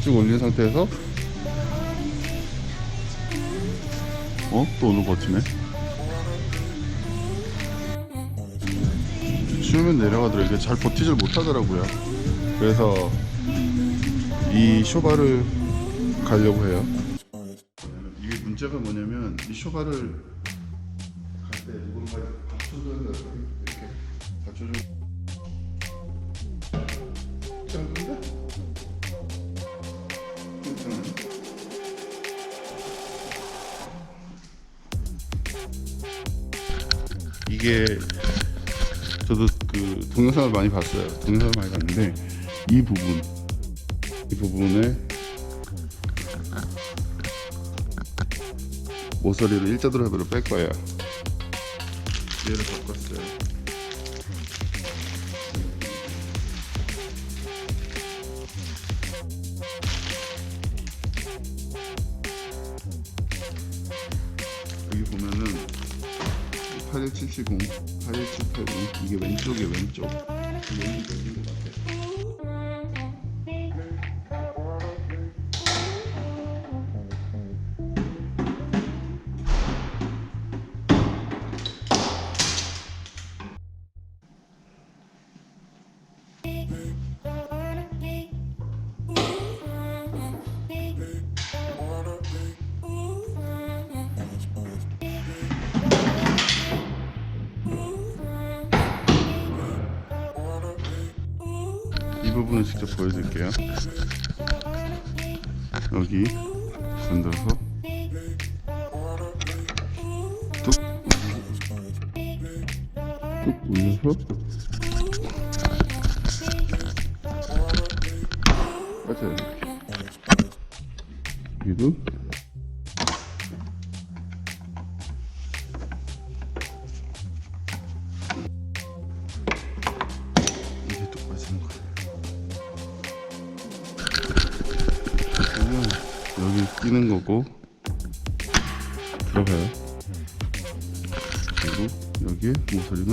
쭉 올린 상태에서 또 오늘 버티네. 쉬우면 내려가더라고요. 이게 잘 버티질 못하더라고요. 그래서 이 쇼바를 가려고 해요. 이게 문제가 뭐냐면 이 쇼바를 갈 때 누군가 받쳐줘야 돼요. 이렇게 받쳐주면 괜찮은데? 이게 저도 그 동영상을 많이 봤어요. 동영상을 많이 봤는데 이 부분에 모서리를 일자드라이브로 뺄 거예요. 얘를 바꿨어요. 여기 보면은 81770, 81780 이게 왼쪽에 왼쪽. 여기 몇인 것 같아. 이 부분을 직접 보여드릴게요. 여기 건드려서 뚝 올려서 맞아요. 여기도 이게 뚝 빠지는 거예요. 여기 끼는 거고 들어가요. 그리고 여기에 모서리는